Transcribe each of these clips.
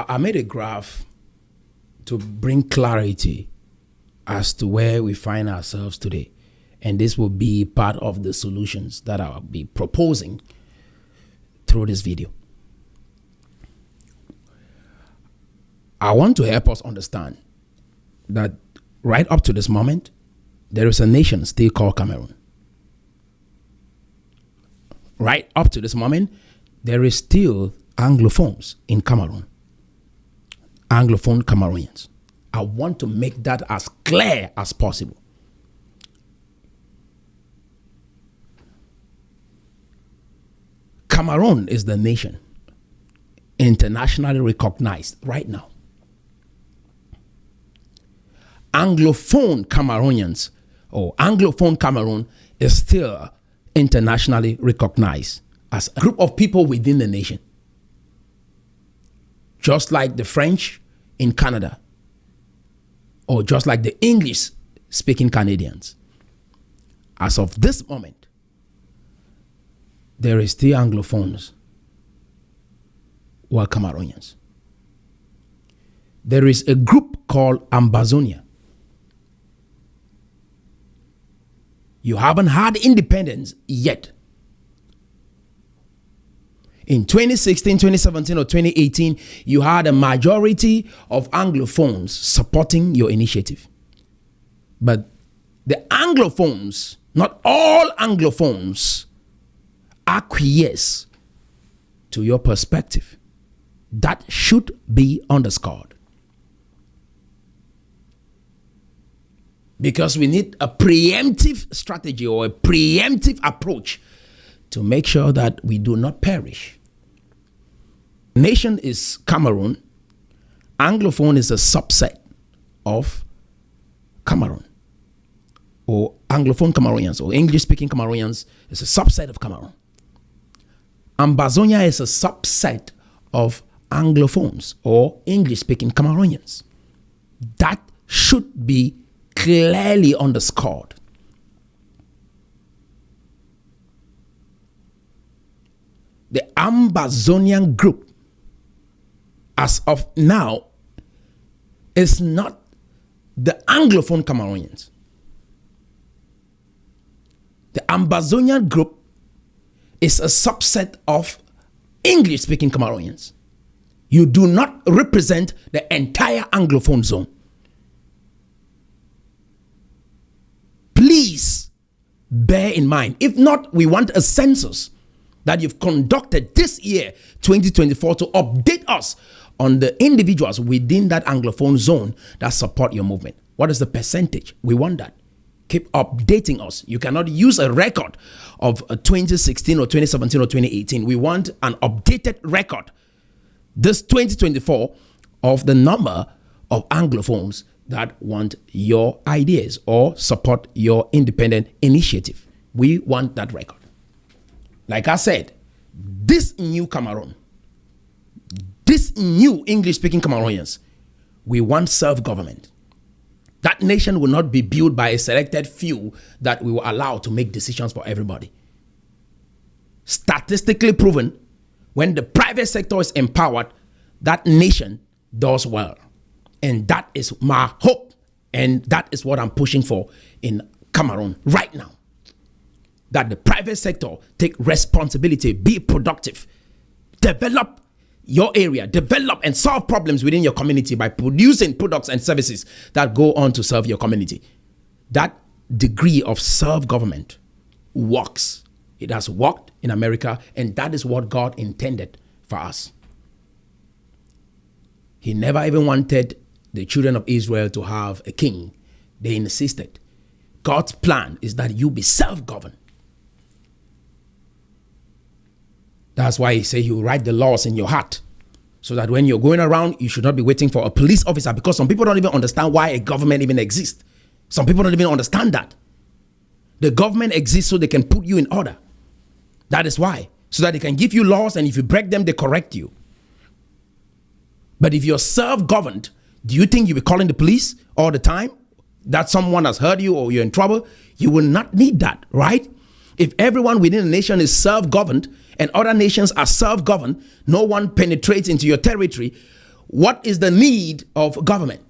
I made a graph to bring clarity as to where we find ourselves today. And this will be part of the solutions that I'll be proposing through this video. I want to help us understand that right up to this moment, there is a nation still called Cameroon. Right up to this moment, there is still Anglophones in Cameroon. Anglophone Cameroonians. I want to make that as clear as possible. Cameroon is the nation internationally recognized right now. Anglophone Cameroonians or Anglophone Cameroon is still internationally recognized as a group of people within the nation. Just like the French in Canada, or just like the English-speaking Canadians. As of this moment, there is still Anglophones who are Cameroonians. There is a group called Ambazonia. You haven't had independence yet. In 2016, 2017, or 2018, you had a majority of Anglophones supporting your initiative. But the Anglophones, not all Anglophones, acquiesce to your perspective. That should be underscored. Because we need a preemptive strategy or a preemptive approach to make sure that we do not perish. Nation is Cameroon. Anglophone is a subset of Cameroon. Or Anglophone Cameroonians or English-speaking Cameroonians is a subset of Cameroon. Ambazonia is a subset of Anglophones or English-speaking Cameroonians. That should be clearly underscored. The Ambazonian group, as of now, is not the Anglophone Cameroonians. The Ambazonian group is a subset of English-speaking Cameroonians. You do not represent the entire Anglophone zone. Please bear in mind, if not, we want a census that you've conducted this year, 2024, to update us on the individuals within that Anglophone zone that support your movement. What is the percentage? We want that. Keep updating us. You cannot use a record of 2016 or 2017 or 2018. We want an updated record, this 2024, of the number of Anglophones that want your ideas or support your independent initiative. We want that record. Like I said, this new Cameroon, this new English-speaking Cameroonians, we want self-government. That nation will not be built by a selected few that we will allow to make decisions for everybody. Statistically proven, when the private sector is empowered, that nation does well. And that is my hope. And that is what I'm pushing for in Cameroon right now. That the private sector take responsibility, be productive, develop your area, develop and solve problems within your community by producing products and services that go on to serve your community. That degree of self-government works. It has worked in America, and that is what God intended for us. He never even wanted the children of Israel to have a king. They insisted. God's plan is that you be self-governed. That's why he said he will write the laws in your heart, so that when you're going around, you should not be waiting for a police officer, because some people don't even understand why a government even exists. Some people don't even understand that. The government exists so they can put you in order. That is why. So that they can give you laws, and if you break them, they correct you. But if you're self-governed, do you think you'll be calling the police all the time that someone has hurt you or you're in trouble? You will not need that, right? If everyone within a nation is self-governed and other nations are self-governed, no one penetrates into your territory, what is the need of government?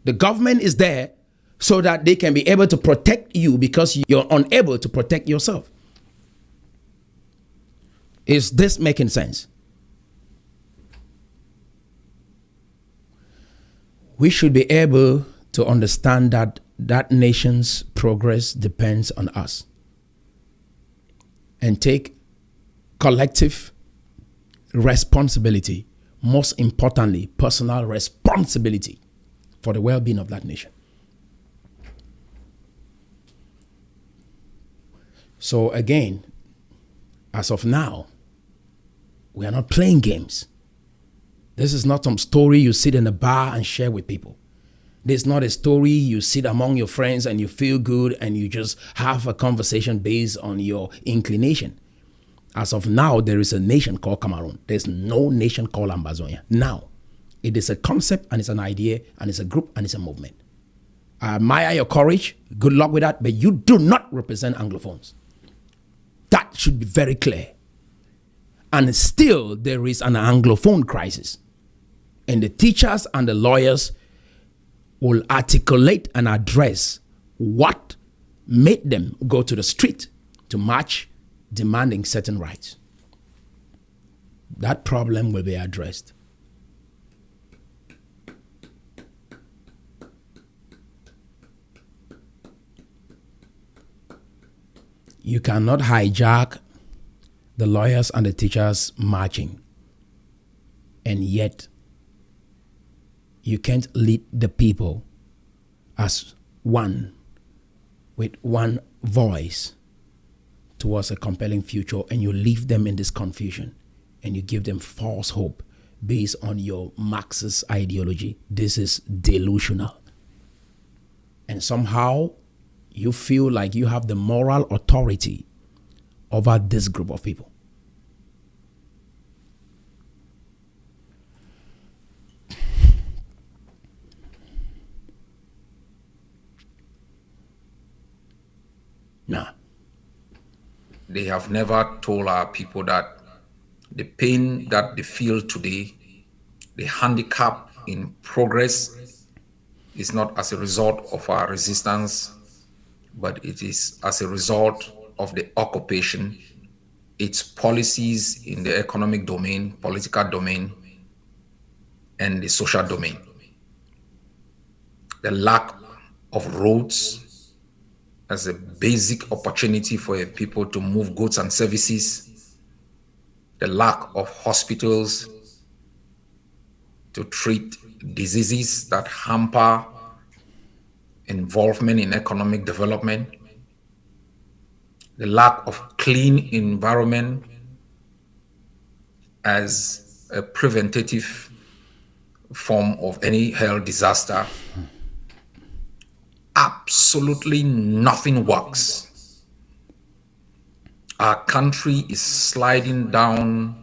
The government is there so that they can be able to protect you because you're unable to protect yourself. Is this making sense? We should be able to understand that that nation's progress depends on us and take collective responsibility, most importantly, personal responsibility for the well-being of that nation. So again, as of now, we are not playing games. This is not some story you sit in a bar and share with people. This is not a story you sit among your friends and you feel good and you just have a conversation based on your inclination. As of now, there is a nation called Cameroon. There's no nation called Ambazonia. Now, it is a concept and it's an idea and it's a group and it's a movement. I admire your courage. Good luck with that. But you do not represent Anglophones. That should be very clear. And still, there is an Anglophone crisis. And the teachers and the lawyers will articulate and address what made them go to the street to march demanding certain rights. That problem will be addressed. You cannot hijack the lawyers and the teachers marching, and yet you can't lead the people as one, with one voice towards a compelling future, and you leave them in this confusion and you give them false hope based on your Marxist ideology. This is delusional. And somehow you feel like you have the moral authority over this group of people. Nah. They have never told our people that the pain that they feel today, the handicap in progress, is not as a result of our resistance, but it is as a result of the occupation, its policies in the economic domain, political domain, and the social domain. The lack of roads as a basic opportunity for people to move goods and services, the lack of hospitals to treat diseases that hamper involvement in economic development, the lack of clean environment as a preventative form of any health disaster. Absolutely nothing works. Our country is sliding down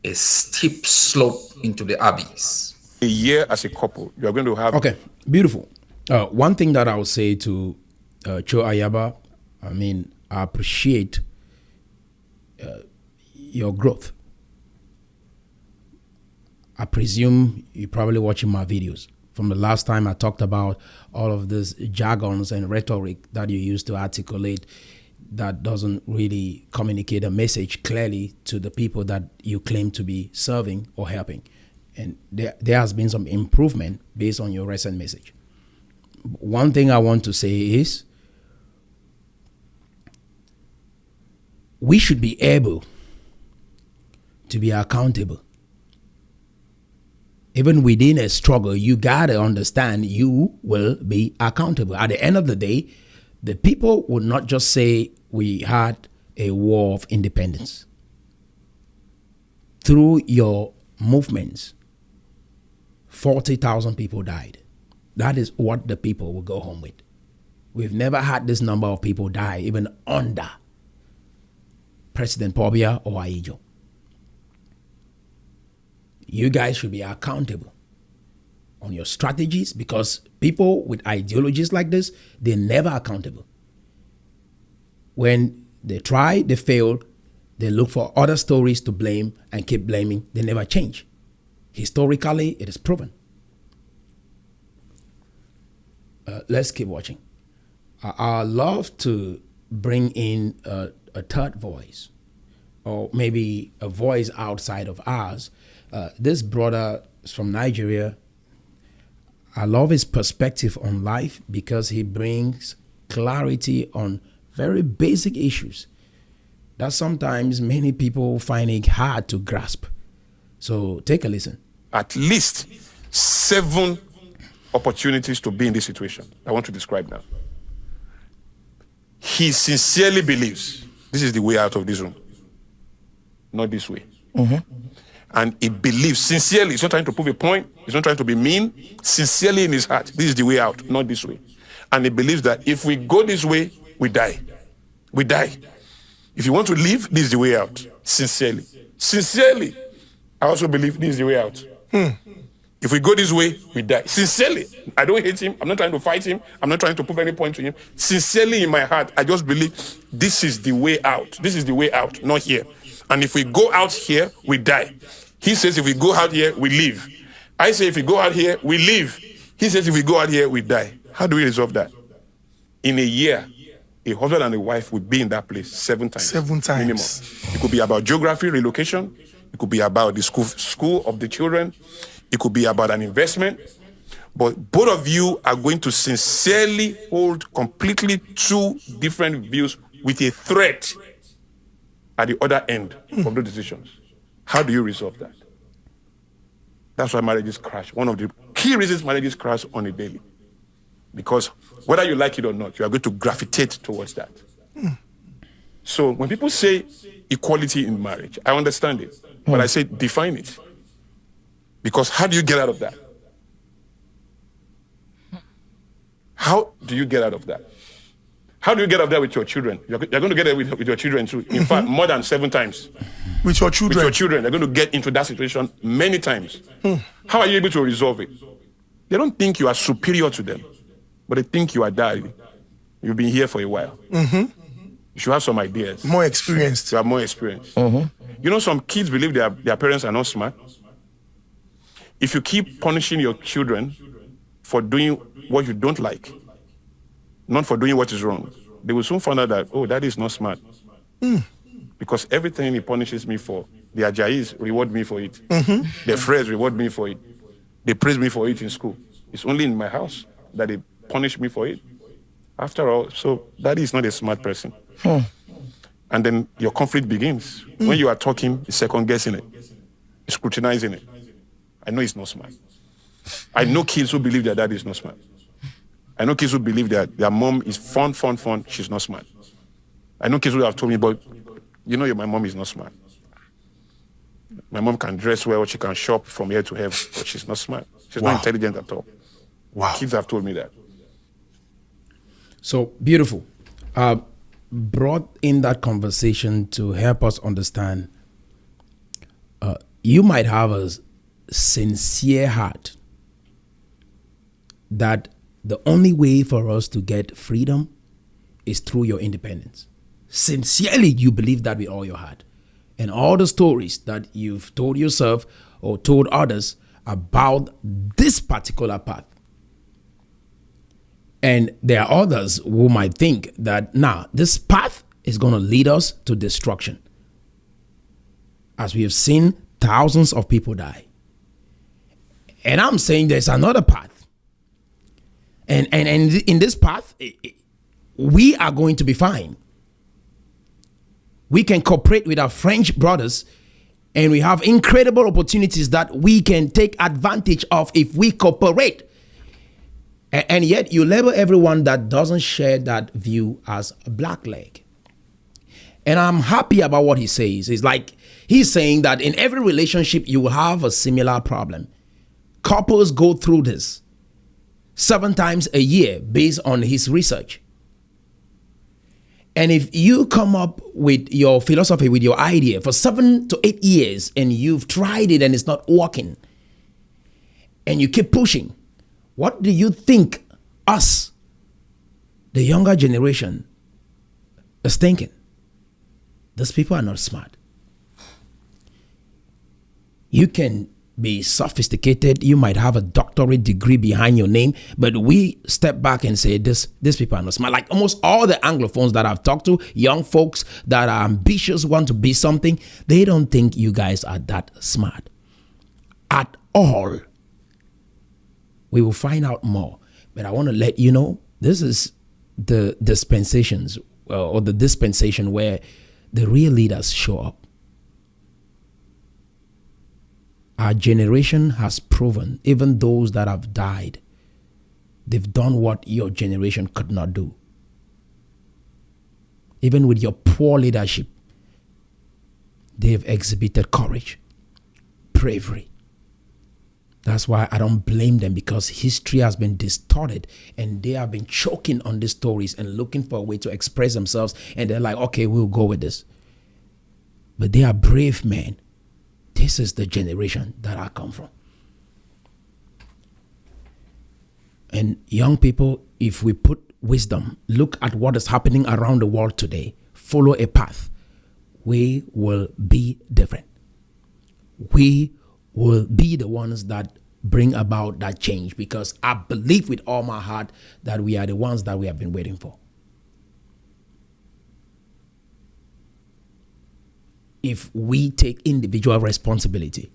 a steep slope into the abyss. A year as a couple, you are going to have... Okay, beautiful. One thing that I would say to Cho Ayaba, I appreciate your growth. I presume you're probably watching my videos. From the last time I talked about all of these jargons and rhetoric that you use to articulate that doesn't really communicate a message clearly to the people that you claim to be serving or helping. And there has been some improvement based on your recent message. One thing I want to say is we should be able to be accountable. Even within a struggle, you gotta understand you will be accountable. At the end of the day, the people will not just say we had a war of independence. Through your movements, 40,000 people died. That is what the people will go home with. We've never had this number of people die, even under President Pobia or Aijo. You guys should be accountable on your strategies, because people with ideologies like this, they're never accountable. When they try, they fail, They look for other stories to blame and keep blaming. They never change. Historically, it is proven. Let's keep watching. I love to bring in a third voice, or maybe a voice outside of ours. This brother is from Nigeria. I love his perspective on life because he brings clarity on very basic issues that sometimes many people find it hard to grasp. So take a listen. At least 7 opportunities to be in this situation I want to describe now. He sincerely believes this is the way out of this room, not this way. And he believes sincerely. He's not trying to prove a point. He's not trying to be mean. Sincerely in his heart, this is the way out, not this way. And he believes that if we go this way, we die. We die. If you want to live, this is the way out. Sincerely. Sincerely. I also believe this is the way out. If we go this way, we die. Sincerely. I don't hate him. I'm not trying to fight him. I'm not trying to prove any point to him. Sincerely in my heart, I just believe this is the way out. This is the way out, not here. And if we go out here, we die. He says if we go out here, we live. I say if we go out here, we live. He says if we go out here, we die. How do we resolve that? In a year, a husband and a wife would be in that place 7 times. 7 times. Minimum. It could be about geography, relocation. It could be about the school of the children. It could be about an investment. But both of you are going to sincerely hold completely 2 different views with a threat at the other end of those decisions. How do you resolve that? That's why marriages crash. One of the key reasons marriages crash on a daily. Because whether you like it or not, you are going to gravitate towards that. So when people say equality in marriage, I understand it. But I say define it. Because how do you get out of that? How do you get out of that? How do you get out of that with your children? You're going to get it with your children too. In fact, more than 7 times. With your children? With your children. They're going to get into that situation many times. How are you able to resolve it? They don't think you are superior to them, but they think you are daddy. You've been here for a while. You should have some ideas. More experienced. You have more experience. You know, some kids believe their parents are not smart. If you keep punishing your children for doing what you don't like, not for doing what is wrong, they will soon find out that, oh, that is not smart. Because everything he punishes me for, the Ajayis reward me for it. Their friends reward me for it. They praise me for it in school. It's only in my house that they punish me for it. After all, so that is not a smart person. And then your conflict begins. When you are talking, you're second-guessing it. You're scrutinizing it. I know it's not smart. I know kids who believe their dad is not smart. I know kids who believe that their mom is fun. She's not smart. I know kids who have told me, but you know, my mom is not smart. My mom can dress well, she can shop from here to here, but she's not smart. She's not intelligent at all. Wow. Kids have told me that. So beautiful. Brought in that conversation to help us understand. You might have a sincere heart that the only way for us to get freedom is through your independence. Sincerely, you believe that with all your heart. And all the stories that you've told yourself or told others about this particular path. And there are others who might think that, this path is going to lead us to destruction. As we have seen, thousands of people die. And I'm saying there's another path. And in this path, we are going to be fine. We can cooperate with our French brothers, and we have incredible opportunities that we can take advantage of if we cooperate. And yet you label everyone that doesn't share that view as a blackleg. And I'm happy about what he says. It's like he's saying that in every relationship you will have a similar problem. Couples go through this 7 times a year based on his research. And if you come up with your philosophy, with your idea for 7 to 8 years and you've tried it and it's not working and you keep pushing, what do you think us, the younger generation, is thinking? These people are not smart. You can be sophisticated, you might have a doctorate degree behind your name, but we step back and say these people are not smart. Like almost all the Anglophones that I've talked to, young folks that are ambitious, want to be something, they don't think you guys are that smart at all. We will find out more, but I want to let you know this is the dispensations or the dispensation where the real leaders show up. Our generation has proven, even those that have died, they've done what your generation could not do. Even with your poor leadership, they've exhibited courage, bravery. That's why I don't blame them, because history has been distorted and they have been choking on these stories and looking for a way to express themselves. And they're like, okay, we'll go with this. But they are brave men. This is the generation that I come from. And young people, if we put wisdom, look at what is happening around the world today, follow a path, we will be different. We will be the ones that bring about that change, because I believe with all my heart that we are the ones that we have been waiting for. If we take individual responsibility,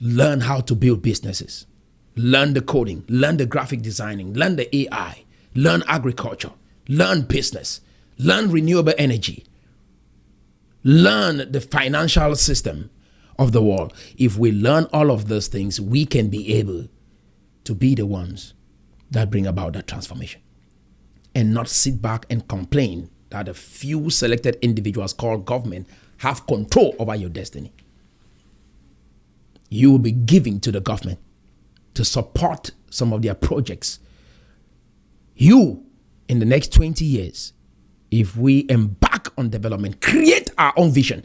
learn how to build businesses, learn the coding, learn the graphic designing, learn the AI, learn agriculture, learn business, learn renewable energy, learn the financial system of the world. If we learn all of those things, we can be able to be the ones that bring about that transformation, and not sit back and complain that a few selected individuals called government have control over your destiny. You will be giving to the government to support some of their projects. You, in the next 20 years, if we embark on development, create our own vision.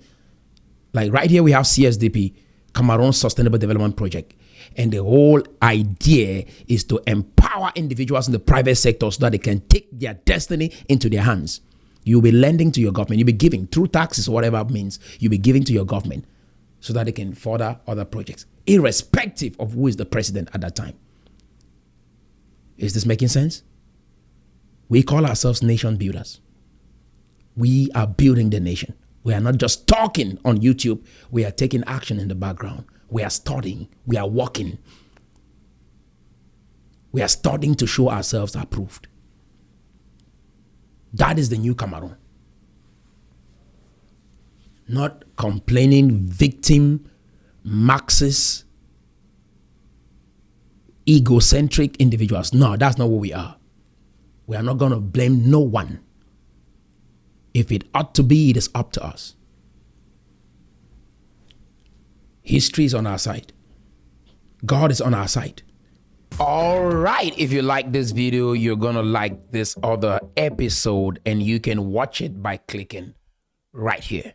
Like right here we have CSDP, Cameroon Sustainable Development Project. And the whole idea is to empower individuals in the private sector so that they can take their destiny into their hands. You'll be lending to your government. You'll be giving through taxes or whatever it means. You'll be giving to your government so that they can further other projects, irrespective of who is the president at that time. Is this making sense? We call ourselves nation builders. We are building the nation. We are not just talking on YouTube. We are taking action in the background. We are studying. We are working. We are studying to show ourselves approved. That is the new Cameroon. Not complaining, victim, Marxist, egocentric individuals. No, that's not what we are. We are not going to blame no one. If it ought to be, it is up to us. History is on our side. God is on our side. All right, if you like this video, you're gonna like this other episode, and you can watch it by clicking right here.